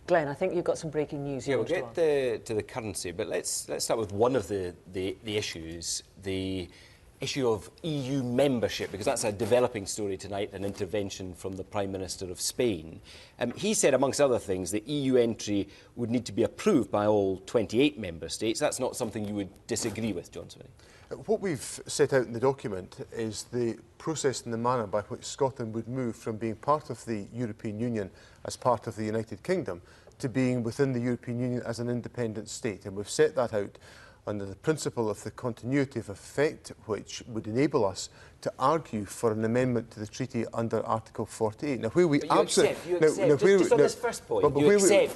Glenn, I think you've got some breaking news. Yeah, we'll get to the currency, but let's start with one of the issues, the issue of EU membership, because that's a developing story tonight, an intervention from the Prime Minister of Spain. He said, amongst other things, that EU entry would need to be approved by all 28 member states. That's not something you would disagree with, John Swinney. What we've set out in the document is the process and the manner by which Scotland would move from being part of the European Union as part of the United Kingdom to being within the European Union as an independent state. And we've set that out under the principle of the continuity of effect, which would enable us to argue for an amendment to the treaty under Article 48. Now, where we absolutely... Just on this first point,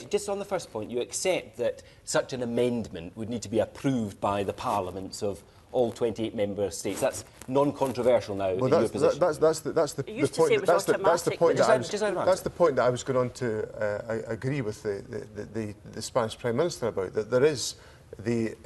just on the first point, you accept that such an amendment would need to be approved by the parliaments of all 28 member states. That's non-controversial now in your position. That's the point that I was going on to agree with the Spanish Prime Minister about, that there is the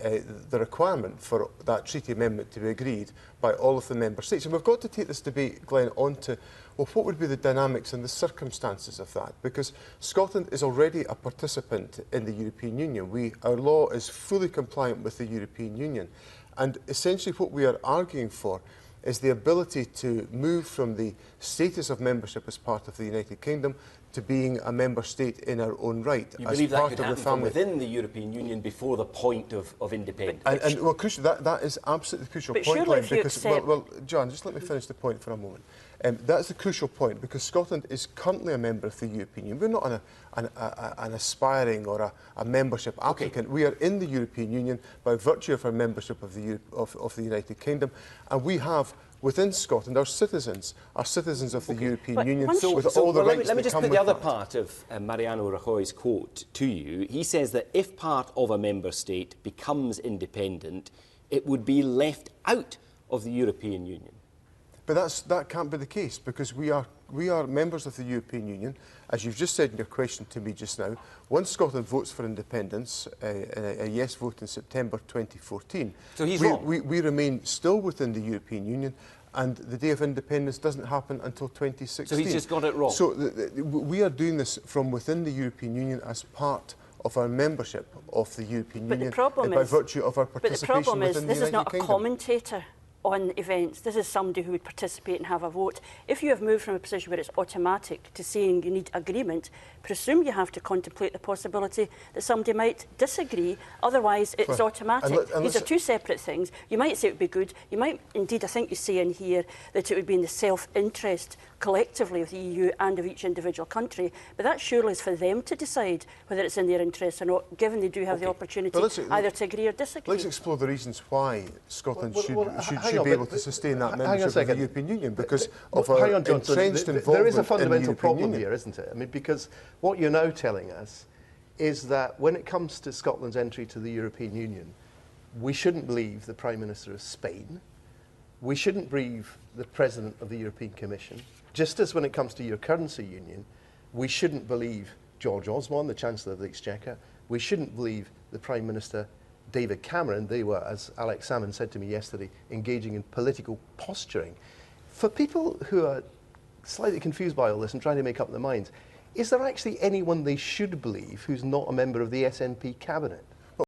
requirement for that treaty amendment to be agreed by all of the member states. And we've got to take this debate, Glenn, on to, well, what would be the dynamics and the circumstances of that? Because Scotland is already a participant in the European Union. Our law is fully compliant with the European Union. And essentially what we are arguing for is the ability to move from the status of membership as part of the United Kingdom to being a member state in our own right. You believe that could happen from within the European Union before the point of independence? And well, crucial, that is absolutely the crucial point, Glenn, because, well, John, just let me finish the point for a moment. That's the crucial point, because Scotland is currently a member of the European Union. We're not an aspiring or a membership applicant. We are in the European Union by virtue of our membership of the United Kingdom, and we have within Scotland are citizens of the European Union with all the rights. Let me just put the other part of Mariano Rajoy's quote to you. He says that if part of a member state becomes independent, it would be left out of the European Union. But that can't be the case, because we are members of the European Union, as you've just said in your question to me just now. Once Scotland votes for independence, a yes vote in September 2014, so he's wrong. We remain still within the European Union, and the day of independence doesn't happen until 2016. So he's just got it wrong. So we are doing this from within the European Union as part of our membership of the European Union by virtue of our participation within the United Kingdom. But the problem is, this is not a commentator on events. This is somebody who would participate and have a vote. If you have moved from a position where it's automatic to saying you need agreement, presume you have to contemplate the possibility that somebody might disagree, otherwise it's automatic. These are two separate things. You might say it would be good, you might indeed, I think you say in here, that it would be in the self-interest collectively of the EU and of each individual country, but that surely is for them to decide whether it's in their interest or not, given they do have the opportunity either to agree or disagree. Let's explore the reasons why Scotland should be able to sustain that membership of the European Union, because of our entrenched involvement. There is a fundamental problem here, isn't it? I mean, because what you're now telling us is that when it comes to Scotland's entry to the European Union, we shouldn't believe the Prime Minister of Spain, we shouldn't believe the President of the European Commission, just as when it comes to your currency union, we shouldn't believe George Osborne, the Chancellor of the Exchequer, we shouldn't believe the Prime Minister David Cameron. They were, as Alex Salmon said to me yesterday, engaging in political posturing. For people who are slightly confused by all this and trying to make up their minds, is there actually anyone they should believe who's not a member of the SNP cabinet?